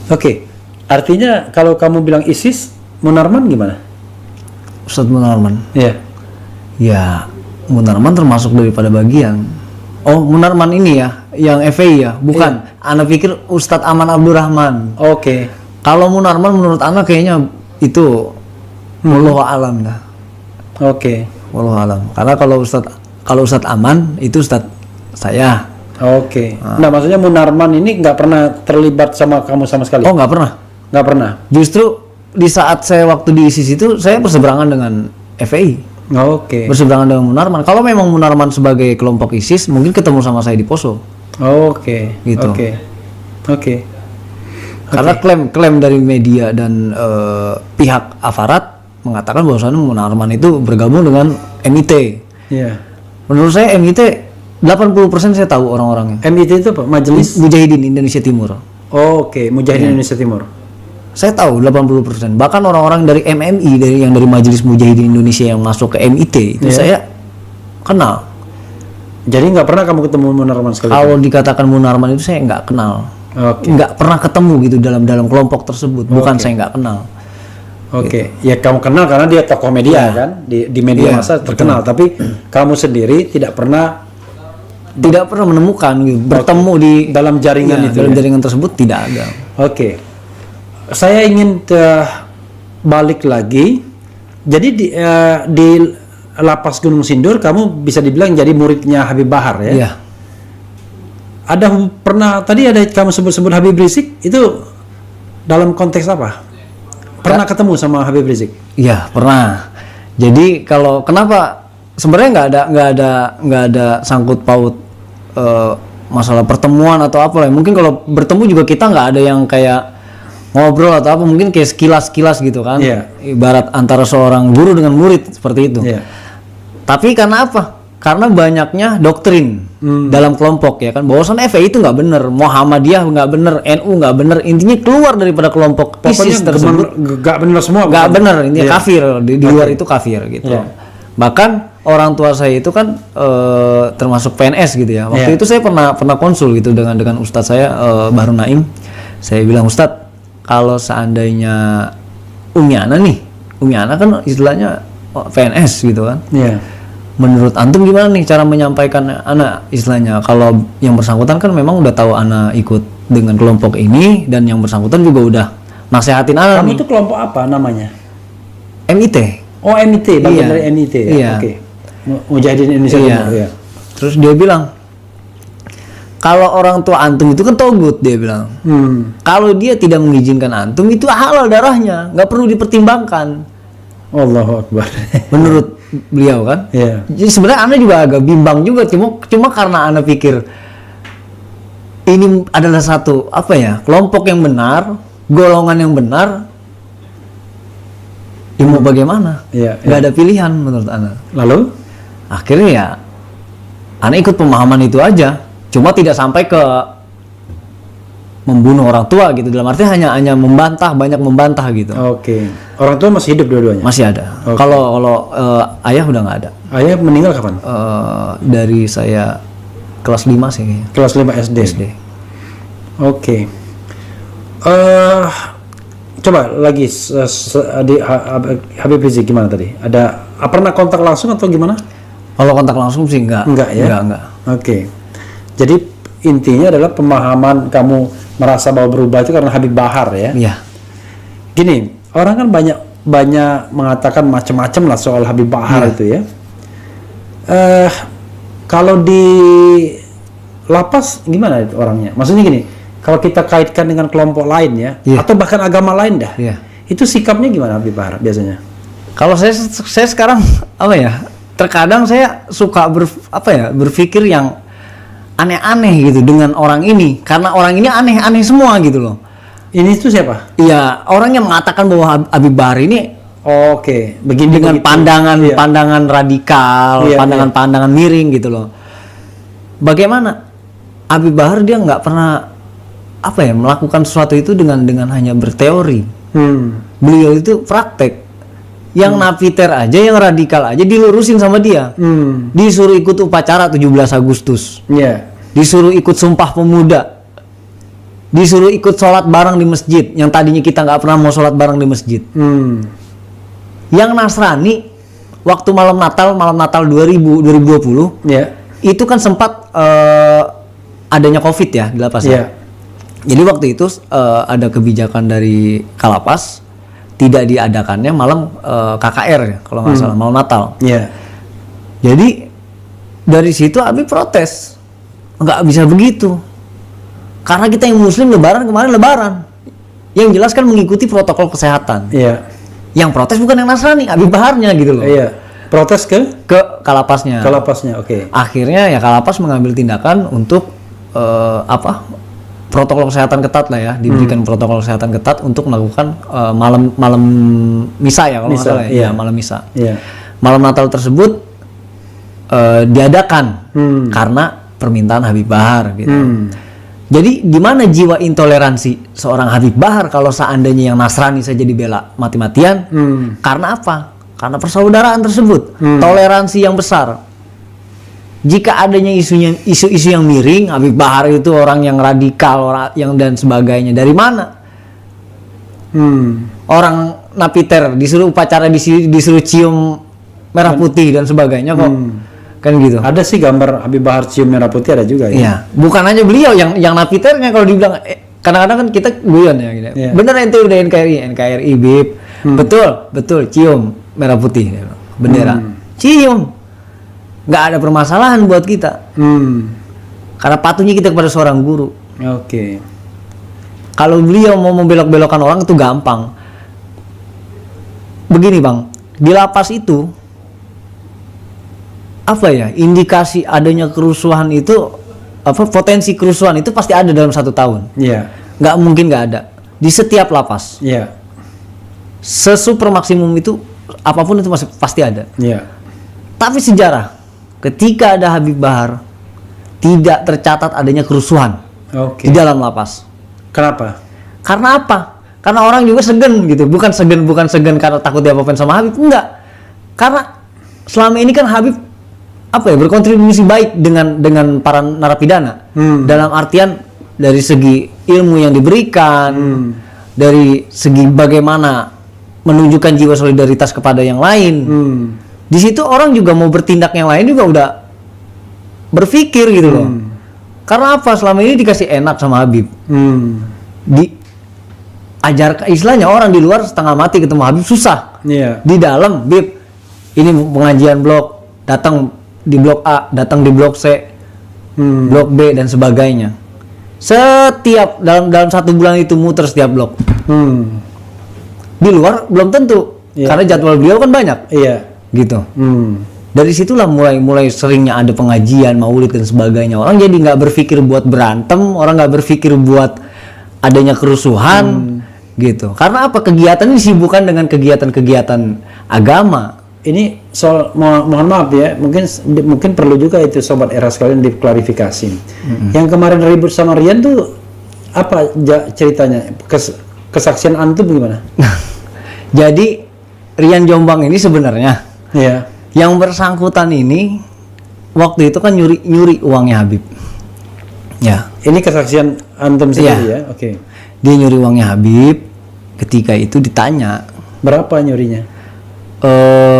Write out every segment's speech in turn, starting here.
Oke. Artinya kalau kamu bilang ISIS, Munarman gimana? Ustadz Munarman. Iya. Ya, Munarman termasuk daripada bagian. Oh, Munarman ini ya, yang FPI ya, bukan. Ana pikir Ustadz Aman Abdurrahman. Oke. Kalau Munarman menurut Ana kayaknya itu wallahu alam dah. Oke. Wallahu alam. Karena kalau Ustadz Aman itu Ustadz saya. Oke. Nah, maksudnya Munarman ini nggak pernah terlibat sama kamu sama sekali? Oh, nggak pernah. Nggak pernah. Justru di saat saya waktu di ISIS itu saya berseberangan dengan FPI. Oke. Berseberangan dengan Munarman. Kalau memang Munarman sebagai kelompok ISIS, mungkin ketemu sama saya di Poso. Oke. Gitu. Oke. Karena klaim dari media dan pihak aparat mengatakan bahwasannya Munarman itu bergabung dengan MIT. Iya. Menurut saya MIT 80% saya tahu orang-orangnya. MIT itu apa? Majelis. Mujahidin Indonesia Timur. Oke. Mujahidin Indonesia Timur. Saya tahu 80%. Bahkan orang-orang dari MMI yang dari Majelis Mujahidin Indonesia yang masuk ke MIT itu saya kenal. Jadi nggak pernah kamu ketemu Munarman sekali? Kalau dikatakan Munarman itu saya nggak kenal. Oke. Nggak pernah ketemu gitu dalam kelompok tersebut. Bukan saya nggak kenal. Oke. Ya kamu kenal karena dia tokoh media kan di media massa terkenal. Tapi kamu sendiri tidak pernah menemukan gitu. Bertemu di dalam jaringan itu. Dalam jaringan tersebut tidak ada. Oke. Saya ingin balik lagi. Jadi di Lapas Gunung Sindur kamu bisa dibilang jadi muridnya Habib Bahar ya? Iya. Ada pernah tadi ada kamu sebut-sebut Habib Rizik itu dalam konteks apa? Pernah ketemu sama Habib Rizik? Iya, pernah. Jadi kalau kenapa sebenarnya nggak ada sangkut paut masalah pertemuan atau apa lah. Mungkin kalau bertemu juga kita nggak ada yang kayak ngobrol atau apa, mungkin kayak sekilas gitu kan. Ibarat antara seorang guru dengan murid seperti itu. Tapi karena apa? Karena banyaknya doktrin dalam kelompok ya kan. Bahwasan FPI itu nggak bener, Muhammadiyah nggak bener, NU nggak bener. Intinya keluar daripada kelompok ISIS tersebut. Nggak bener semua. Nggak bener, intinya kafir. Di luar itu kafir gitu. Bahkan orang tua saya itu kan termasuk PNS gitu ya. Waktu itu saya pernah konsul gitu dengan Ustadz saya Bahru Naim. Saya bilang, Ustadz, kalau seandainya Umi Ana kan istilahnya PNS gitu kan. Menurut antum gimana nih cara menyampaikan anak istilahnya? Kalau yang bersangkutan kan memang udah tahu anak ikut dengan kelompok ini dan yang bersangkutan juga udah nasehatin anak. Kamu itu kelompok apa namanya? MIT. Oh, MIT, bagian dari MIT ya. Iya. Oke. Mujahidin Indonesia Timur ya. Terus dia bilang, kalau orang tua antum itu kan togut, dia bilang. Kalau dia tidak mengizinkan antum itu halal darahnya, nggak perlu dipertimbangkan. Allahu Akbar. Menurut beliau kan. Jadi sebenarnya Ana juga agak bimbang juga, cuma karena Ana pikir ini adalah satu kelompok yang benar, golongan yang benar. Ya mau bagaimana? Nggak ada pilihan menurut Ana. Lalu akhirnya ya Ana ikut pemahaman itu aja. Cuma tidak sampai ke membunuh orang tua gitu, dalam arti hanya banyak membantah gitu. Oke. Orang tua masih hidup dua-duanya? Masih ada. Kalau ayah udah nggak ada. Ayah meninggal kapan? Dari saya kelas 5 sih kayaknya. Kelas 5 SD. Oke. Coba lagi Habib Rizik gimana tadi? Pernah kontak langsung atau gimana? Kalau kontak langsung sih enggak. Enggak ya? Enggak. Oke. Jadi intinya adalah pemahaman kamu merasa bahwa berubah itu karena Habib Bahar ya? Iya. Gini, orang kan banyak mengatakan macam-macam lah soal Habib Bahar itu ya. Kalau di lapas gimana itu orangnya? Maksudnya gini, kalau kita kaitkan dengan kelompok lain ya, atau bahkan agama lain dah, itu sikapnya gimana Habib Bahar biasanya? Kalau saya sekarang terkadang saya suka berpikir yang aneh-aneh gitu dengan orang ini, karena orang ini aneh-aneh semua gitu loh. Ini tuh siapa? Iya, orang yang mengatakan bahwa Habib Bahar ini begini dengan pandangan radikal, pandangan miring gitu loh. Bagaimana Habib Bahar dia nggak pernah melakukan sesuatu itu dengan hanya berteori. Beliau itu praktek. Yang napiter aja, yang radikal aja dilurusin sama dia. Disuruh ikut upacara 17 Agustus. Disuruh ikut Sumpah Pemuda. disuruh ikut sholat bareng di masjid, yang tadinya kita nggak pernah mau sholat bareng di masjid. Yang Nasrani waktu malam Natal 2020 Ya. itu kan sempat adanya COVID ya di lapas. Ya. Jadi waktu itu ada kebijakan dari Kalapas tidak diadakannya malam KKR ya, kalau nggak salah, malam Natal. Ya. Jadi dari situ Habib protes, nggak bisa begitu. Karena kita yang Muslim lebaran kemarin lebaran, yang jelas kan mengikuti protokol kesehatan. Iya. Yang protes bukan yang Nasrani, Habib Baharnya gitu loh. Iya. Protes ke Kalapasnya. Kalapasnya, oke. Akhirnya ya Kalapas mengambil tindakan untuk protokol kesehatan ketat lah ya, diberikan protokol kesehatan ketat untuk melakukan malam misa ya kalau nggak salah ya, iya. malam misa. Iya. Malam Natal tersebut diadakan karena permintaan Habib Bahar gitu. Jadi di mana jiwa intoleransi seorang Habib Bahar kalau seandainya yang Nasrani saja dibela mati-matian? Karena apa? Karena persaudaraan tersebut, toleransi yang besar. Jika adanya isu-isu yang miring, Habib Bahar itu orang yang radikal, orang yang dan sebagainya. Dari mana? Orang napiter disuruh upacara, disuruh cium merah putih dan sebagainya kok. Kan gitu. Ada sih gambar Habib Bahar cium merah putih, ada juga ya. Iya, bukan hanya beliau yang napiternya kalau dibilang kadang-kadang kan kita guyon ya gitu. Iya. Bener ente udah NKRI Bib. Betul cium merah putih bendera. Cium. Nggak ada permasalahan buat kita. Karena patuhnya kita kepada seorang guru. Oke. Kalau beliau mau membelok-belokkan orang itu gampang. Begini Bang, di lapas itu apa ya, indikasi adanya kerusuhan itu, potensi kerusuhan itu pasti ada dalam 1 tahun. Iya. Nggak mungkin nggak ada di setiap lapas. Iya. Sesuper maksimum itu apapun itu masih pasti ada. Iya. Tapi sejarah ketika ada Habib Bahar tidak tercatat adanya kerusuhan Oke. di dalam lapas. Kenapa? Karena apa? Karena orang juga segan gitu, bukan segan karena takut diapa-apain sama Habib, enggak. Karena selama ini kan Habib berkontribusi baik dengan para narapidana. Dalam artian dari segi ilmu yang diberikan, dari segi bagaimana menunjukkan jiwa solidaritas kepada yang lain. Di situ orang juga mau bertindak yang lain juga udah berpikir gitu loh. Karena apa? Selama ini dikasih enak sama Habib. Diajar istilahnya orang di luar setengah mati ketemu Habib susah. Iya. Di dalam Bib, ini pengajian blok, datang di blok A, datang di blok C, blok B dan sebagainya. Setiap dalam 1 bulan itu muter setiap blok. Di luar belum tentu, karena jadwal beliau kan banyak. Iya. Gitu. Dari situlah mulai seringnya ada pengajian, maulid dan sebagainya. Orang jadi nggak berpikir buat berantem, orang nggak berpikir buat adanya kerusuhan, gitu. Karena apa? Kegiatan ini disibukkan dengan kegiatan-kegiatan agama. Ini soal mohon maaf ya, mungkin perlu juga itu sobat era sekalian diklarifikasi. Yang kemarin ribut sama Rian tuh apa ceritanya? Kesaksian antum gimana? Jadi Rian Jombang ini sebenarnya, Iya. yang bersangkutan ini waktu itu kan nyuri uangnya Habib. Ya. Ini kesaksian antum sendiri ya? Oke. Dia nyuri uangnya Habib. Ketika itu ditanya, Berapa nyurinya?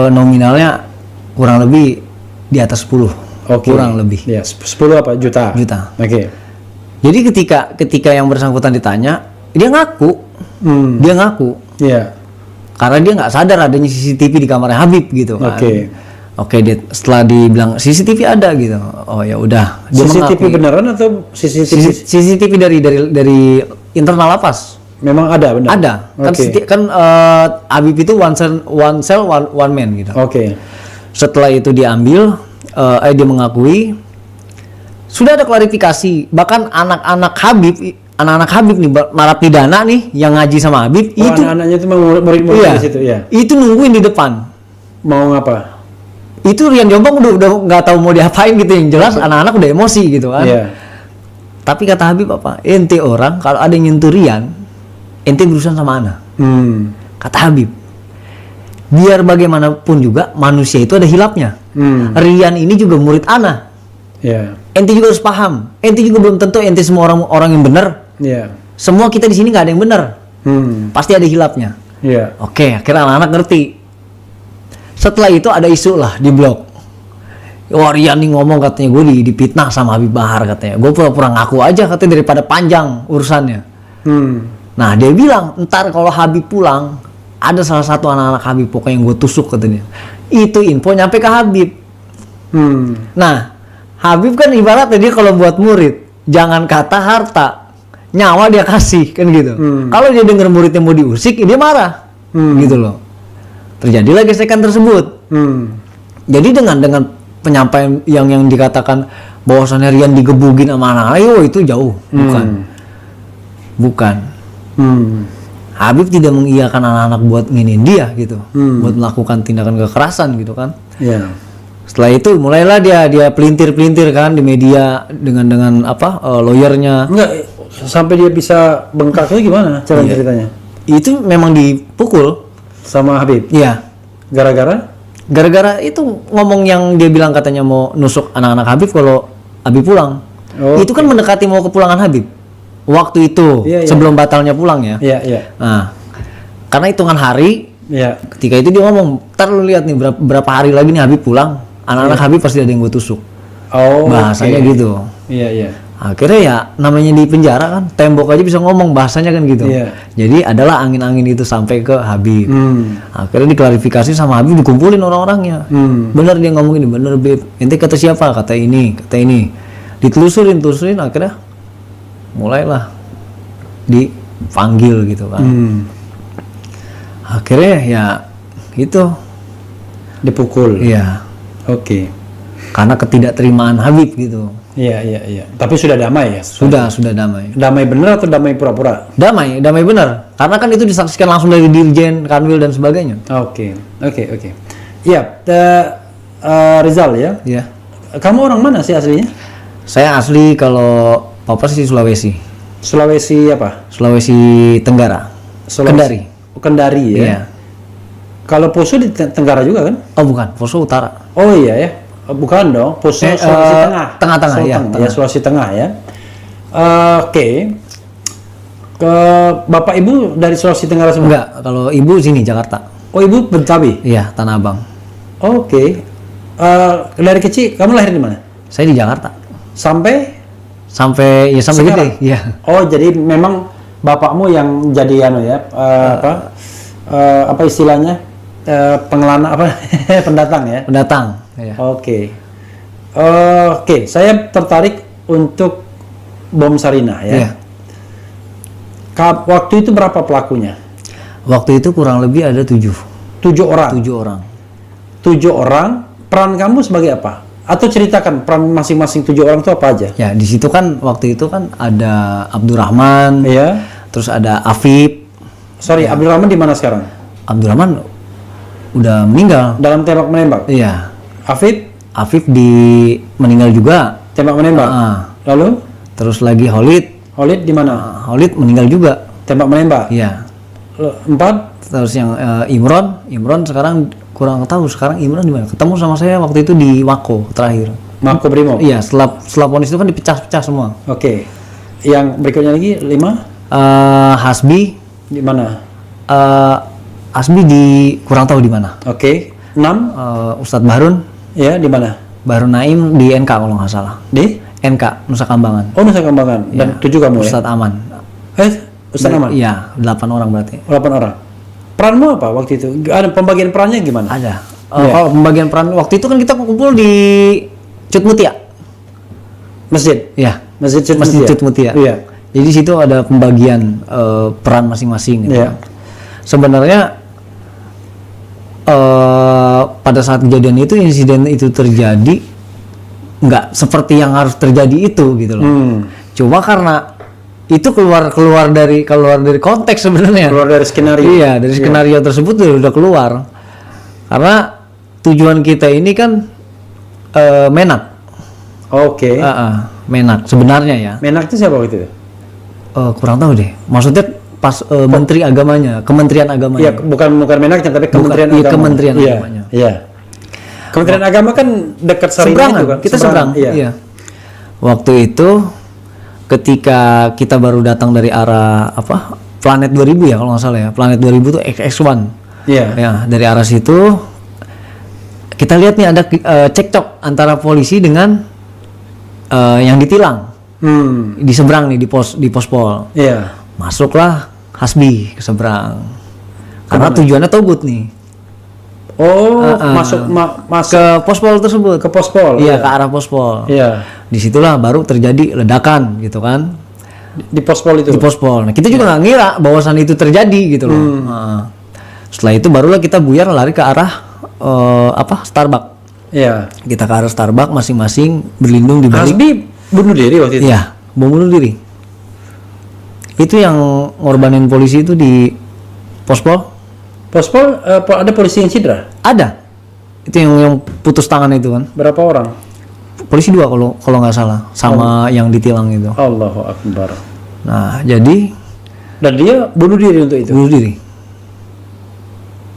Nominalnya kurang lebih di atas 10. Oke. Kurang lebih. Ya, 10 apa? Juta. Oke. Jadi ketika yang bersangkutan ditanya, dia ngaku. Dia ngaku. Iya. Karena dia nggak sadar adanya CCTV di kamarnya Habib gitu kan. Oke, dia setelah dibilang CCTV ada gitu. Oh ya udah. CCTV beneran atau CCTV dari internal lapas? Memang ada benar. Ada. Kan Habib itu one cell one man gitu. Oke. Setelah itu diambil, dia mengakui sudah ada klarifikasi. Bahkan anak-anak Habib nih, narapidana nih yang ngaji sama Habib, itu anak-anaknya itu murid-murid di situ ya. Itu nungguin di depan. Mau ngapa? Itu Rian Jombang udah nggak tahu mau diapain gitu, yang jelas anak-anak udah emosi gitu kan. Iya. Tapi kata Habib apa? Ente orang kalau ada yang nyentuh Rian, ente berurusan sama anak. Kata Habib. Biar bagaimanapun juga manusia itu ada hilapnya. Rian ini juga murid ana. Iya. Ente juga harus paham. Ente juga belum tentu ente semua orang yang benar. Iya. semua kita di sini nggak ada yang benar. Pasti ada hilapnya. Iya. Oke, akhirnya anak-anak ngerti. Setelah itu ada isu lah di blog. Wah, Rian nih ngomong katanya gue dipitnah sama Habib Bahar katanya. Gue pura-pura ngaku aja katanya daripada panjang urusannya. Nah, dia bilang ntar kalau Habib pulang ada salah satu anak-anak Habib pokoknya yang gue tusuk katanya. Itu info nyampe ke Habib. Nah, Habib kan ibaratnya dia kalau buat murid jangan kata harta, nyawa dia kasih kan gitu. Kalau dia dengar muridnya mau diusik, dia marah, gitu loh. Terjadilah gesekan tersebut. Jadi dengan penyampaian yang dikatakan bahwasannya Rian digebukin sama anak, ayo itu jauh, bukan. Habib tidak mengiyakan anak-anak buat nginin dia gitu, buat melakukan tindakan kekerasan gitu kan. Iya. Setelah itu mulailah dia pelintir kan di media dengan lawyernya. Enggak, sampai dia bisa bengkak itu gimana ceritanya? Itu memang dipukul Sama Habib? Iya. Gara-gara itu ngomong yang dia bilang katanya mau nusuk anak-anak Habib kalau Habib pulang. Itu kan mendekati mau kepulangan Habib. Waktu itu sebelum batalnya pulang ya. Iya. Nah, karena hitungan hari. Iya. Ketika itu dia ngomong, ntar lu lihat nih berapa hari lagi nih Habib pulang, anak-anak Habib pasti ada yang gue tusuk. Bahasanya gitu. Iya. Akhirnya ya namanya di penjara kan, tembok aja bisa ngomong bahasanya kan gitu. Jadi adalah angin-angin itu sampai ke Habib. Akhirnya diklarifikasi sama Habib, dikumpulin orang-orangnya. Bener dia ngomong ini, bener Bib. Ente kata siapa? Kata ini. Ditelusurin, akhirnya mulailah dipanggil gitu kan. Akhirnya ya itu dipukul. Iya. Oke. Karena ketidakterimaan Habib gitu. Iya. Tapi sudah damai ya? Sudah damai. Damai benar atau damai pura-pura? Damai benar. Karena kan itu disaksikan langsung dari Dirjen, Kanwil dan sebagainya. Oke. Iya, Rizal ya? Iya. Kamu orang mana sih aslinya? Saya asli kalau papa sih Sulawesi. Sulawesi apa? Sulawesi Tenggara. Kendari. Kendari ya? Iya. Kalau Poso di Tenggara juga kan? Oh bukan, Poso Utara. Oh iya ya? Bukan dong, Poso Sulawesi Tengah. Tengah-tengah ya. Ya, Sulawesi Tengah ya. Oke. Ke Bapak Ibu dari Sulawesi Tenggara semua? Enggak, kalau ibu sini Jakarta. Oh Ibu Betawi? Iya, Tanah Abang. Oke. Dari kecil kamu lahir di mana? Saya di Jakarta. Sampai gede. Iya. Oh jadi memang bapakmu yang jadi apa istilahnya pengelana apa pendatang ya? Pendatang. Iya. Oke. Saya tertarik untuk bom Sarinah ya. Iya. Waktu itu berapa pelakunya? Waktu itu kurang lebih ada 7 orang. 7 orang. Peran kamu sebagai apa? Atau ceritakan peran masing-masing 7 orang itu apa aja? Ya di situ kan waktu itu kan ada Abdurrahman. Iya. Terus ada Afif. Abdurrahman di mana sekarang? Abdurrahman udah meninggal. Dalam tembak menembak. Iya. Afif meninggal juga. tembak menembak. Lalu? Terus lagi Holid di mana? Holid meninggal juga. Tembak menembak. Iya. 4. Terus yang Imron sekarang kurang tahu sekarang Imron di mana. Ketemu sama saya waktu itu di Mako terakhir. Mako Brimob. Iya, setelah vonis itu kan dipecah-pecah semua. Oke. Yang berikutnya lagi 5? Hasbi Di mana? Hasbi di kurang tahu di mana. Oke. 6? Ustadz Bahrun. Ya, di mana? Bahrun Naim di NK kalau nggak salah. Di? NK Nusa Kambangan. Oh, Nusa Kambangan. Dan 7 kamu ya? Ustadz Aman. Ustadz Aman? Iya, 8 orang berarti. 8 orang. Peranmu apa waktu itu? Ada pembagian perannya gimana? Ada. Kalau pembagian peran waktu itu kan kita kumpul di Cut Mutia. Masjid? Iya. Masjid Cut Mutia. Iya. Jadi di situ ada pembagian peran masing-masing gitu. Iya. Sebenarnya pada saat kejadian itu, insiden itu terjadi nggak seperti yang harus terjadi itu gitu loh. Cuma karena itu keluar dari konteks sebenarnya. Keluar dari skenario. Iya, dari skenario tersebut udah keluar. Karena tujuan kita ini kan menak. Oke. Menak sebenarnya ya. Menak itu siapa waktu itu? Kurang tahu deh. Maksudnya pas Menteri Agamanya, Kementerian Agamanya. Iya, bukan Menaknya tapi Kementerian Agama. Kementerian Agamanya. Iya. Kementerian Agama kan dekat Sarinah itu kan. Kita seberang. Iya. Waktu itu ketika kita baru datang dari arah apa Planet 2000 ya kalau nggak salah ya, Planet 2000 tuh XX1 ya, dari arah situ kita lihat nih ada cekcok antara polisi dengan yang ditilang di seberang nih di pos pol. Masuklah Hasbi ke seberang karena tujuannya togut nih. Masuk ke pospol tersebut. Ke pospol. Iya, ke arah pospol. Iya. Disitulah baru terjadi ledakan gitu kan. Di pospol itu. Di pospol. Nah, kita juga nggak ngira bahwasan itu terjadi gitu loh. Setelah itu barulah kita buyar lari ke arah Starbucks. Iya. Kita ke arah Starbucks masing-masing berlindung di balik. Hasbi bunuh diri waktu itu. Iya, bunuh diri. Itu yang ngorbanin polisi itu di pospol. Pospol ada polisi yang cedera? Ada. Itu yang putus tangan itu kan. Berapa orang? Polisi 2 kalau nggak salah, sama yang ditilang itu. Allahu Akbar. Nah, jadi dan dia bunuh diri untuk itu. Bunuh diri.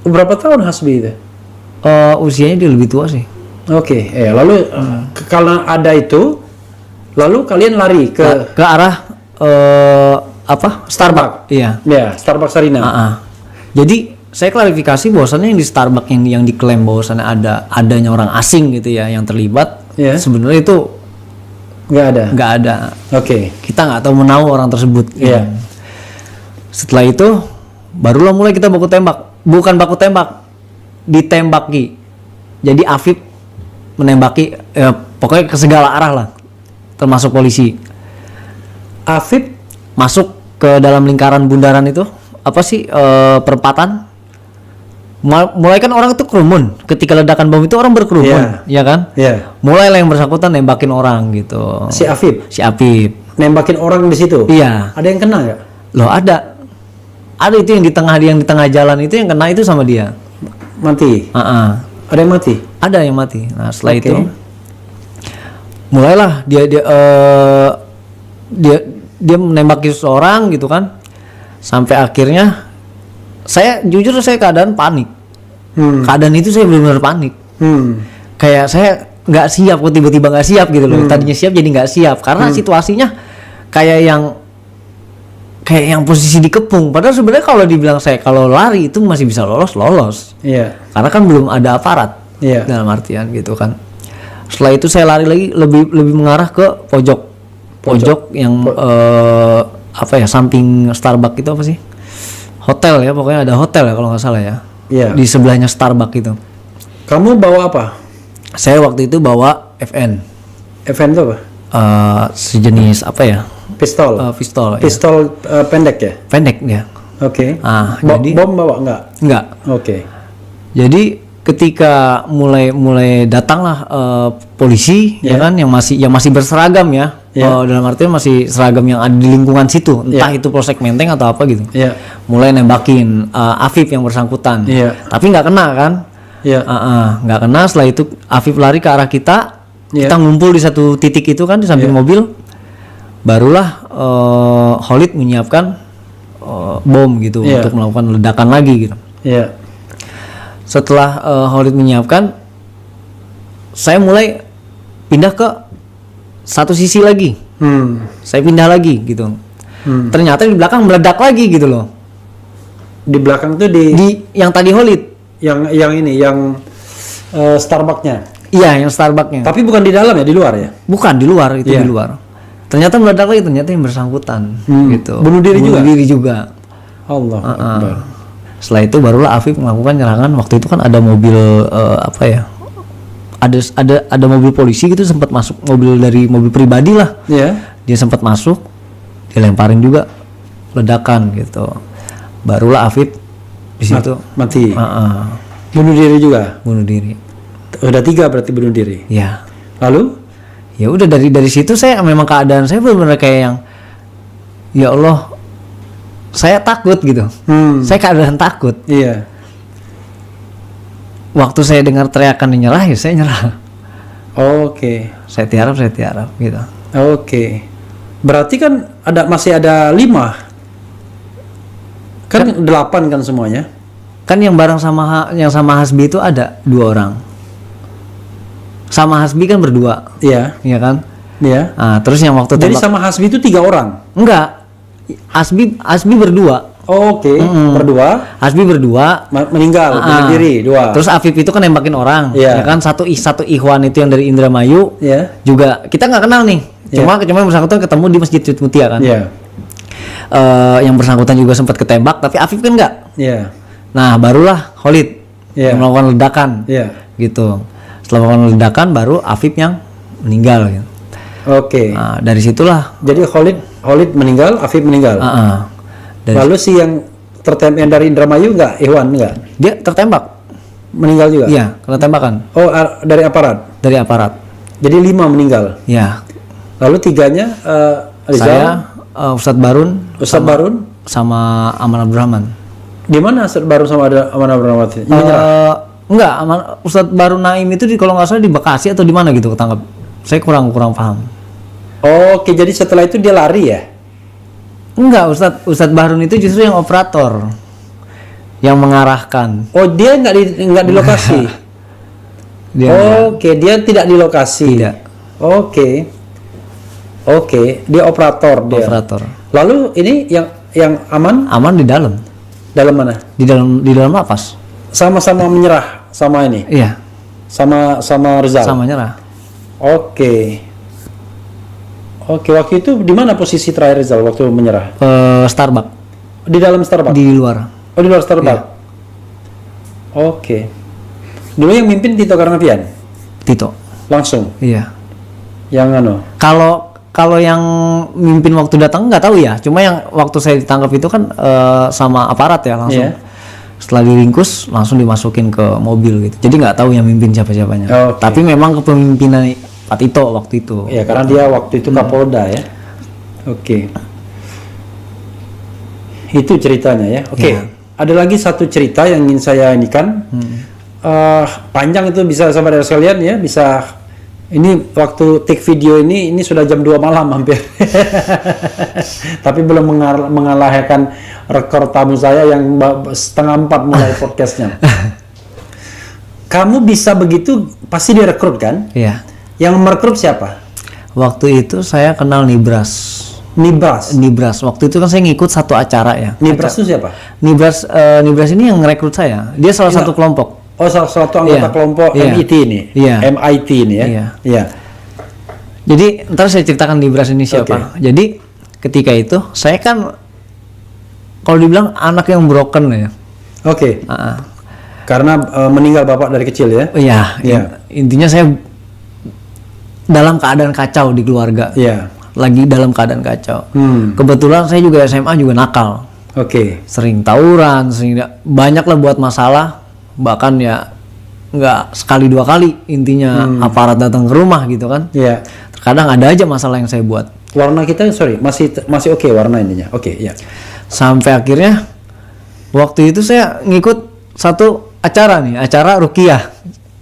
Berapa tahun Hasbi itu? Usianya dia lebih tua sih. Oke, lalu karena ada itu, lalu kalian lari ke arah Starbucks. Iya. Ya, Starbucks Sarina. Jadi saya klarifikasi bahwasannya yang di Starbucks yang diklaim bahwasannya adanya orang asing gitu ya yang terlibat, sebenarnya itu nggak ada. Oke. Kita nggak tahu menahu orang tersebut. Iya. Setelah itu barulah mulai kita baku tembak, bukan baku tembak, ditembaki. Jadi Afif menembaki, pokoknya ke segala arah lah, termasuk polisi. Afif masuk ke dalam lingkaran bundaran itu, perempatan. Mulai kan orang itu kerumun ketika ledakan bom itu, orang berkerumun, ya kan? Mulailah yang bersangkutan nembakin orang gitu. Si Afif nembakin orang di situ. Iya. Ada yang kena nggak? Loh, ada itu yang di tengah jalan itu yang kena itu sama dia. Mati. Ada yang mati? Ada yang mati. Nah, setelah itu mulailah dia menembaki seseorang gitu kan, sampai akhirnya saya keadaan panik. Keadaan itu saya benar-benar panik. Kayak saya nggak siap, kok tiba-tiba nggak siap gitu loh. Tadinya siap jadi nggak siap karena situasinya kayak yang posisi dikepung. Padahal sebenarnya kalau dibilang saya kalau lari itu masih bisa lolos. Iya. Karena kan belum ada aparat. Iya. Dalam artian gitu kan. Setelah itu saya lari lagi lebih mengarah ke pojok yang samping Starbucks itu apa sih? Hotel ya, pokoknya ada hotel ya kalau nggak salah ya. Iya. Di sebelahnya Starbucks itu. Kamu bawa apa? Saya waktu itu bawa FN. FN itu apa? Sejenis apa ya? Pistol. Pistol ya. Pendek ya? Pendek ya. Oke. Jadi bom bawa enggak? Oke. Jadi ketika mulai datanglah polisi ya kan yang masih berseragam ya. Dalam artian masih seragam yang ada di lingkungan situ, entah itu Polsek Menteng atau apa gitu. Mulai nembakin Afif yang bersangkutan. Tapi nggak kena kan? Nggak kena. Setelah itu Afif lari ke arah kita. Kita ngumpul di satu titik itu kan di samping mobil. Barulah Khalid menyiapkan bom gitu untuk melakukan ledakan lagi gitu. Setelah Khalid menyiapkan, saya mulai pindah ke satu sisi lagi. Saya pindah lagi gitu. Ternyata di belakang meledak lagi gitu loh. Di belakang tuh di yang tadi Khalid. Yang Starbucksnya. Iya, yang Starbucksnya. Tapi bukan di dalam ya, di luar ya? Bukan, di luar itu. Di luar. Ternyata meledak lagi, ternyata yang bersangkutan gitu. Bunuh diri juga. Allah Akbar. Setelah itu barulah Afif melakukan penyerangan. Waktu itu kan ada mobil ada mobil polisi gitu sempat masuk, mobil pribadi lah. Dia sempat masuk, dilemparin juga ledakan gitu. Barulah Afif di situ mati. Bunuh diri juga. Bunuh diri. Udah 3 berarti bunuh diri. Ya. Lalu? Ya udah dari situ saya memang keadaan saya benar-benar kayak yang ya Allah, saya takut gitu. Saya keadaan takut. Iya. Waktu saya dengar teriakan nyerah, ya saya nyerah. Oke. Saya tiarap gitu. Oke. Berarti kan masih ada 5. Kan 8 kan semuanya. Kan yang bareng sama Hasbi itu ada 2 orang. Sama Hasbi kan berdua. Iya. Iya kan? Ya. Nah, terus yang waktu Jadi tembak sama Hasbi itu 3 orang. enggak. Asbi berdua. Oke, berdua Hasbi berdua. meninggal bunuh diri 2. Terus Afif itu kan nembakin orang, Iya. ya kan satu Ikhwan itu yang dari Indramayu, Ya. juga kita nggak kenal nih, cuma yang bersangkutan ketemu di Masjid Mutia kan, Ya. Yang bersangkutan juga sempat ketembak, tapi Afif kan nggak. Ya. Nah barulah Khalid Iya. yang melakukan ledakan, Ya. gitu. Setelah melakukan ledakan, baru Afif yang meninggal. Gitu. Oke. Nah, dari situlah, Jadi Khalid meninggal, Afif meninggal. Lalu si yang tertembak dari Indramayu enggak, Ikhwan enggak? dia tertembak, Meninggal juga? iya, kena tembakan Oh, dari aparat. dari aparat, Jadi 5 meninggal. ya. Lalu 3-nya Rizal, Saya, Ustadz Barun, Ustadz Barun. sama Aman Abdurrahman. Di mana Ustadz Barun sama ada Aman Abdurrahman? Enggak, Ustadz Baru Naim itu kalau nggak salah di Bekasi atau di mana gitu ketangkap. Saya kurang paham. Oke, jadi setelah itu dia lari ya? Enggak, Ustadz Bahrun itu justru yang operator, yang mengarahkan. Oh, dia nggak di lokasi. Oke, dia tidak di lokasi. Tidak. Oke, dia operator dia. Operator. Lalu ini yang aman Di dalam. dalam mana? Di dalam lapas. Sama-sama menyerah sama ini. Iya. Sama Rizal. Sama nyerah. Oke, waktu itu di mana posisi terakhir Rizal waktu menyerah? Starbucks. Di dalam Starbucks? Di luar. Oh, di luar Starbucks? Oke. Dulu yang mimpin Tito Karnavian? Tito. Langsung? Iya. Yang Kalau yang mimpin waktu datang nggak tahu ya. Cuma yang waktu saya ditangkap itu kan sama aparat ya langsung. Iya. Setelah diringkus langsung dimasukin ke mobil gitu. Jadi nggak tahu yang mimpin siapa-siapanya. Oke. Tapi memang kepemimpinan Pak Tito waktu itu. Ya, karena dia waktu itu Kapolda ya. Oke. Itu ceritanya ya. Oke. Ya. Ada lagi satu cerita yang ingin saya ini kan. Panjang itu bisa sahabat sekalian ya, bisa. Ini waktu take video ini sudah jam 2 malam hampir. Tapi belum mengalahkan rekor tamu saya yang 3:30 mulai podcastnya. Kamu bisa begitu pasti direkrut kan? Iya. Yang merekrut siapa? Waktu itu saya kenal Nibras. Nibras. Waktu itu kan saya ngikut satu acara ya. Nibras itu siapa? Nibras ini yang ngerekrut saya. Dia salah satu kelompok. Oh, salah satu anggota Iya. kelompok Iya. MIT ini. Iya. MIT ini ya. Iya. Iya. Jadi ntar saya ceritakan Nibras ini siapa. Jadi ketika itu saya kan kalau dibilang anak yang broken ya. Oke. Karena meninggal bapak dari kecil ya. Iya. Iya. Intinya saya dalam keadaan kacau di keluarga. Iya. Lagi dalam keadaan kacau. Hmm. Kebetulan saya juga SMA juga nakal. Oke. Sering tawuran, banyak lah buat masalah. Bahkan ya nggak sekali 2 kali intinya aparat datang ke rumah gitu kan. Iya. Terkadang ada aja masalah yang saya buat. Warna kita masih oke warna ininya. Oke, ya. Sampai akhirnya waktu itu saya ngikut satu acara ruqyah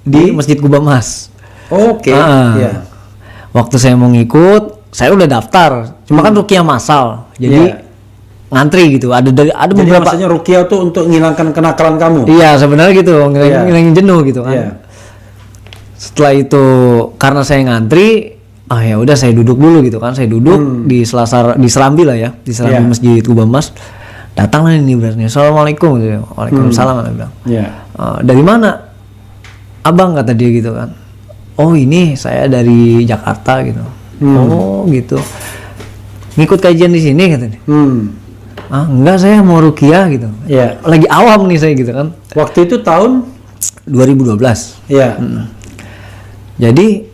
di Masjid Kubah Mas. Oke. Iya. Waktu saya mau ngikut, saya udah daftar. Cuma kan ruqyah massal. Jadi ngantri gitu. Ada Jadi beberapa. maksudnya ruqyah tuh untuk menghilangkan kenakalan kamu. Iya, sebenarnya gitu, ngilangin jenuh gitu kan. Iya. Setelah itu karena saya ngantri, ya udah saya duduk dulu gitu kan. Saya duduk di serambi lah ya, di serambi Masjid Kubah Mas. Datanglah ini berarti. Assalamualaikum gitu. Waalaikumsalam dia bilang. Iya. Dari mana? Abang kata dia gitu kan. Oh, ini saya dari Jakarta gitu. Oh, gitu. Ngikut kajian di sini katanya. Enggak, saya mau ruqyah gitu. Iya. Lagi awam nih saya gitu kan. Waktu itu tahun 2012. Iya. Jadi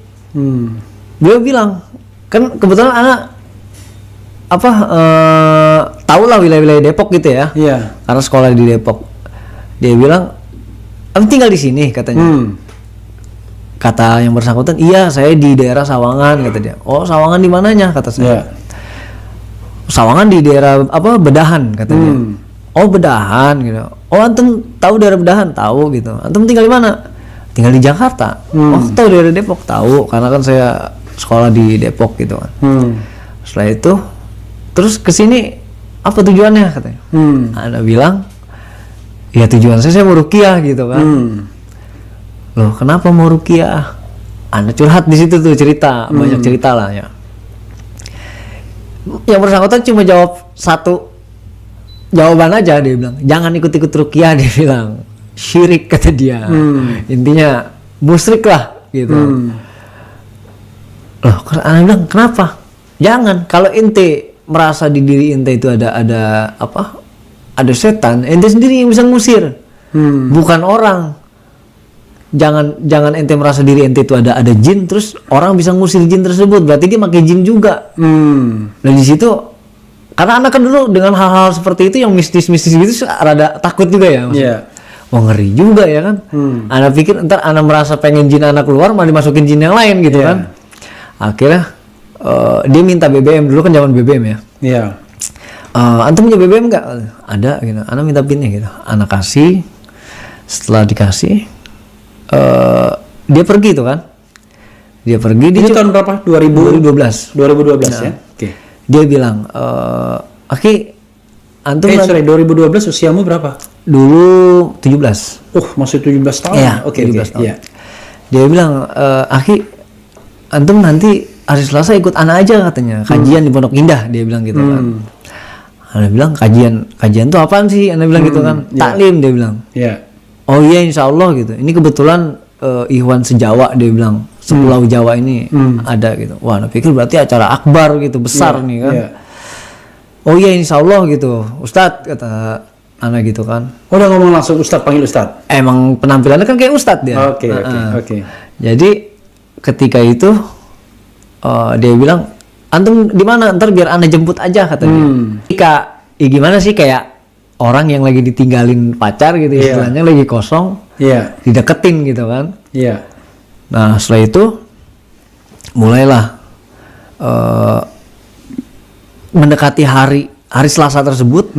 beliau bilang, kan kebetulan anak tahu lah wilayah-wilayah Depok gitu ya. Iya. Karena sekolah di Depok. Dia bilang, "Kamu tinggal di sini," katanya. Kata yang bersangkutan, "Iya, saya di daerah Sawangan," kata dia. "Oh, Sawangan di mananya?" kata saya. Iya. Sawangan di daerah Bedahan katanya. Oh, Bedahan gitu. Oh, antum tahu daerah Bedahan? Tahu gitu. Antum tinggal di mana? Tinggal di Jakarta. Oh, tahu daerah Depok? Tahu, karena kan saya sekolah di Depok gitu kan. Setelah itu terus ke sini apa tujuannya katanya? Anda bilang, "Ya tujuan saya mau ruqyah gitu kan." Loh, kenapa mau ruqyah? Anda curhat di situ tuh cerita, banyak cerita lah ya. Yang bersangkutan cuma jawab satu jawaban aja, dia bilang jangan ikut-ikut ruqyah, dia bilang syirik kata dia. Intinya musyrik lah gitu. Loh, Ana bilang kenapa? Jangan, kalau ente merasa di diri ente itu ada apa? Ada setan, ente sendiri yang bisa ngusir. Bukan orang. Jangan ente merasa diri ente itu ada jin, terus orang bisa ngusir jin tersebut, berarti dia pakai jin juga. Dan di situ karena anak kan dulu dengan hal-hal seperti itu yang mistis-mistis gitu rada takut juga ya. Wah ngeri juga ya kan. Anak pikir ntar anak merasa pengen jin anak keluar malah dimasukin jin yang lain gitu kan. Akhirnya dia minta BBM, dulu kan zaman BBM ya. Antum punya BBM nggak? Ada gitu. Anak minta pinnya gitu. Anak kasih. Setelah dikasih dia pergi tuh kan. Dia pergi. Ini tahun berapa? 2012 ya. Oke. Dia bilang, Aki, antum 2012 usiamu berapa? Dulu 17. Masih 17 tahun. Iya, Oke. 17 tahun. Iya. Dia bilang, Aki, antum nanti hari Selasa ikut Ana aja katanya, kajian di Pondok Indah, dia bilang gitu kan. Ana bilang kajian tuh apaan sih? Ana bilang gitu kan. Taklim, dia bilang. Oh iya, insya Allah gitu. Ini kebetulan Ikhwan sejawa, dia bilang sepulau Jawa ini ada gitu. Wah, Ana pikir berarti acara akbar gitu, besar nih kan. Oh iya, insya Allah gitu. Ustadz kata Ana gitu kan. Udah ngomong langsung Ustadz, panggil Ustadz. Emang penampilannya kan kayak Ustadz dia. Oke. Jadi ketika itu dia bilang, antum di mana? Ntar biar Ana jemput aja kata dia. Gimana sih kayak orang yang lagi ditinggalin pacar gitu istilahnya, lagi kosong, dideketin gitu kan. Nah setelah itu mulailah mendekati hari Selasa tersebut.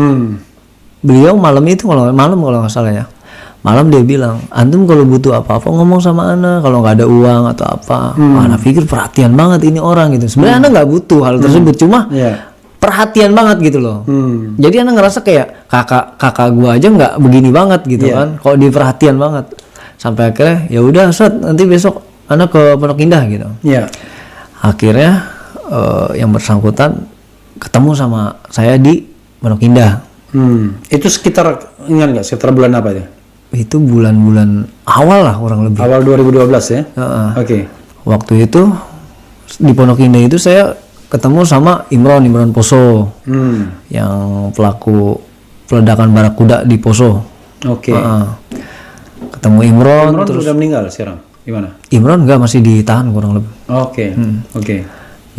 Beliau malam kalau nggak salah ya, malam dia bilang, antum kalau butuh apa-apa ngomong sama Ana, kalau nggak ada uang atau apa. Ana pikir perhatian banget ini orang gitu. Sebenarnya Ana nggak butuh hal tersebut, cuma perhatian banget gitu loh. Jadi Ana ngerasa kayak kakak gua aja nggak begini banget gitu kan. Kok dia perhatian banget. Sampai akhirnya ya udah Ustaz, nanti besok Ana ke Pondok Indah gitu. Akhirnya yang bersangkutan ketemu sama saya di Pondok Indah. Itu sekitar sekitar bulan apa ya? Itu bulan-bulan awal lah kurang lebih. Awal 2012 ya. Oke. Waktu itu di Pondok Indah itu saya ketemu sama Imron Poso, yang pelaku peledakan Barakuda di Poso. Ketemu Imron terus sudah meninggal sekarang. Gimana? Imron masih ditahan kurang lebih. Oke.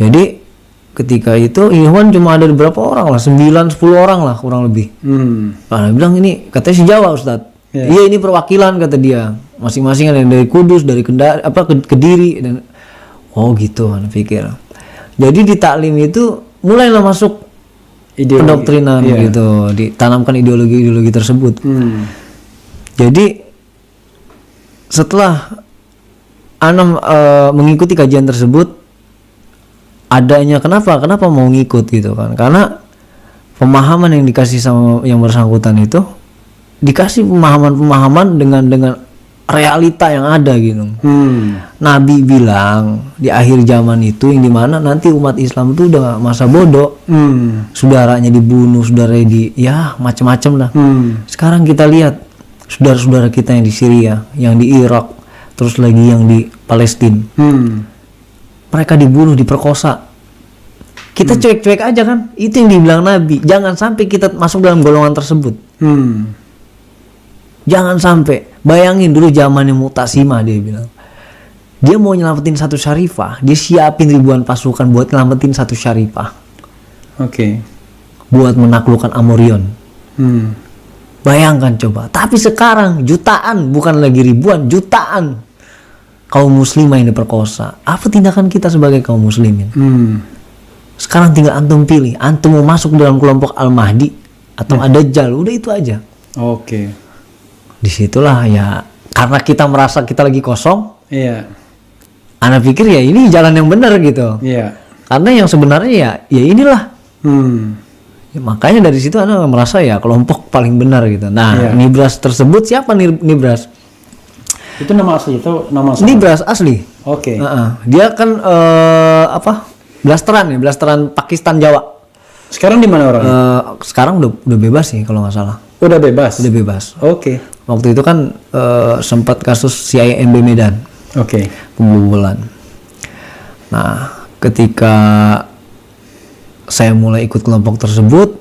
Jadi ketika itu Ikhwan cuma ada berapa orang lah, 9-10 orang lah kurang lebih. Nah, bilang ini katanya si Jawa Ustadz. Iya ini perwakilan kata dia. Masing-masing ada yang dari Kudus, dari Kediri dan gitu kan pikir. Jadi di taklim itu mulailah masuk pendoktrinan gitu, ditanamkan ideologi tersebut. Jadi setelah Ana mengikuti kajian tersebut, adanya kenapa mau ngikut gitu kan? Karena pemahaman yang dikasih sama yang bersangkutan itu dikasih pemahaman dengan realita yang ada gitu. Nabi bilang di akhir zaman itu yang dimana nanti umat Islam itu udah masa bodoh. Saudaranya dibunuh, saudaranya macam-macam lah. Sekarang kita lihat saudara-saudara kita yang di Syria, yang di Irak, terus lagi yang di Palestina. Mereka dibunuh, diperkosa. Kita cuek-cuek aja kan? Itu yang dibilang Nabi. Jangan sampai kita masuk dalam golongan tersebut. Jangan sampai. Bayangin dulu zamannya Mu'tasimah, dia bilang. Dia mau nyelamatin satu syarifah, dia siapin ribuan pasukan buat nyelamatin satu syarifah. Buat menaklukkan Amorion. Bayangkan coba. Tapi sekarang jutaan, bukan lagi ribuan, jutaan kaum muslimah yang diperkosa. Apa tindakan kita sebagai kaum muslimin? Sekarang tinggal antum pilih, antum mau masuk dalam kelompok Al-Mahdi atau Ad-Dajjal, udah itu aja. Disitulah ya, karena kita merasa kita lagi kosong. Ana pikir ya ini jalan yang benar gitu. Karena yang sebenarnya ya inilah. Ya, makanya dari situ Ana merasa ya kelompok paling benar gitu. Nah, Nibras tersebut siapa Nibras? Itu nama asli Nibras asli. Dia kan blasteran Pakistan Jawa. Sekarang di mana orangnya? Sekarang udah bebas sih kalau nggak salah. Udah bebas. Udah bebas. Oke. Waktu itu kan sempat kasus CIMB Medan. Oke. Pembobolan. Nah, ketika saya mulai ikut kelompok tersebut,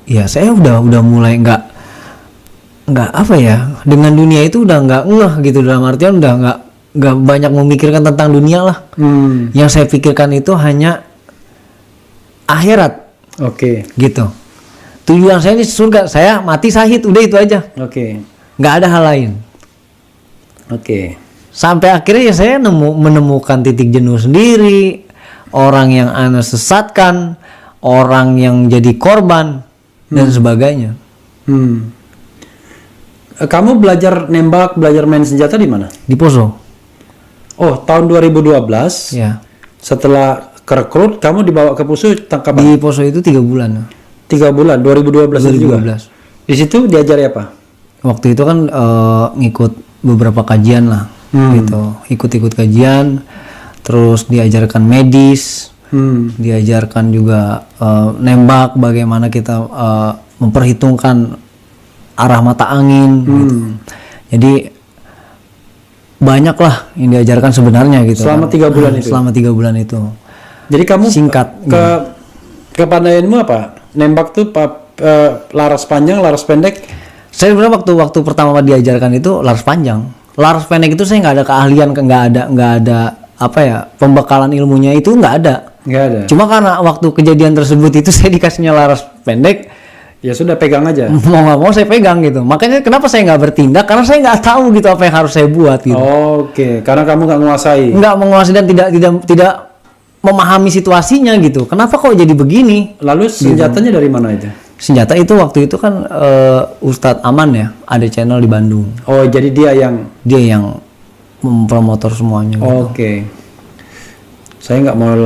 ya saya udah mulai nggak apa ya, dengan dunia itu udah nggak ngeh gitu, dalam artian udah nggak banyak memikirkan tentang dunia lah. Yang saya pikirkan itu hanya akhirat. Oke. Gitu. Tujuan saya ini surga, saya mati syahid, udah itu aja. Oke. Nggak ada hal lain. Oke. Sampai akhirnya ya saya menemukan titik jenuh sendiri, orang yang ana sesatkan, orang yang jadi korban dan sebagainya. Kamu belajar nembak, belajar main senjata di mana? Di Poso. Oh, tahun 2012. Ya. Setelah kerekrut, kamu dibawa ke Poso tangkapan? Di Poso itu 3 bulan. 3 bulan, 2012 itu juga. 2012. Di situ diajari apa? Waktu itu kan ngikut beberapa kajian lah, gitu. Ikut-ikut kajian, terus diajarkan medis, diajarkan juga nembak, bagaimana kita memperhitungkan arah mata angin. Gitu. Jadi banyak lah yang diajarkan sebenarnya gitu. Selama 3 bulan itu. Selama 3 bulan itu. Jadi kamu Singkat. kepandaianmu apa? Nembak tuh laras panjang, laras pendek? Saya sebenarnya waktu pertama diajarkan itu laras panjang. Laras pendek itu saya nggak ada keahlian, nggak ada apa ya, pembekalan ilmunya itu nggak ada. Nggak ada. Cuma karena waktu kejadian tersebut itu saya dikasihnya laras pendek, Ya sudah, pegang aja. mau nggak mau saya pegang gitu. Makanya kenapa saya nggak bertindak, karena saya nggak tahu gitu apa yang harus saya buat gitu. Oke, karena kamu nggak menguasai. Nggak menguasai dan tidak memahami situasinya gitu. Kenapa kok jadi begini? Lalu senjatanya dari mana itu? Senjata itu waktu itu kan Ustadz Aman ya, ada channel di Bandung. Oh, jadi dia yang mempromotor semuanya. Gitu. Oke. Saya nggak mau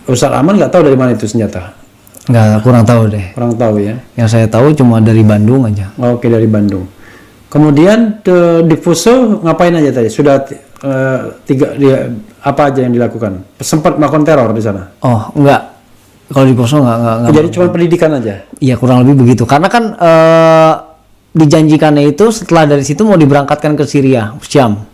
Ustadz Aman nggak tahu dari mana itu senjata. Nggak, kurang tahu deh. Kurang tahu ya. Yang saya tahu cuma dari Bandung aja. Oke, dari Bandung. Kemudian di Poso ngapain aja tadi? Sudah apa aja yang dilakukan? Sempat melakukan teror di sana? Oh, enggak. Kalau di Poso enggak. Jadi cuma pendidikan aja? Iya, kurang lebih begitu. Karena kan dijanjikannya itu setelah dari situ mau diberangkatkan ke Syria, Syam.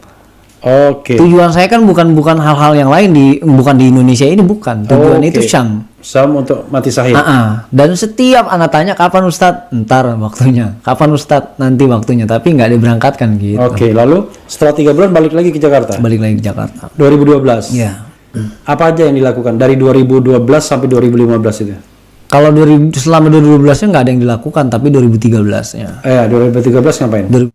Oke. Tujuan saya kan bukan hal-hal yang lain bukan di Indonesia ini, bukan. Tujuan itu Syam. Syam untuk mati syahid. Dan setiap anak tanya kapan Ustadz, ntar waktunya. Kapan Ustadz, nanti waktunya. Tapi nggak diberangkatkan gitu. Oke, lalu setelah 3 bulan balik lagi ke Jakarta? Balik lagi ke Jakarta. 2012? Iya. Apa aja yang dilakukan dari 2012 sampai 2015 itu? Kalau selama 2012-nya nggak ada yang dilakukan, tapi 2013-nya. 2013 ngapain?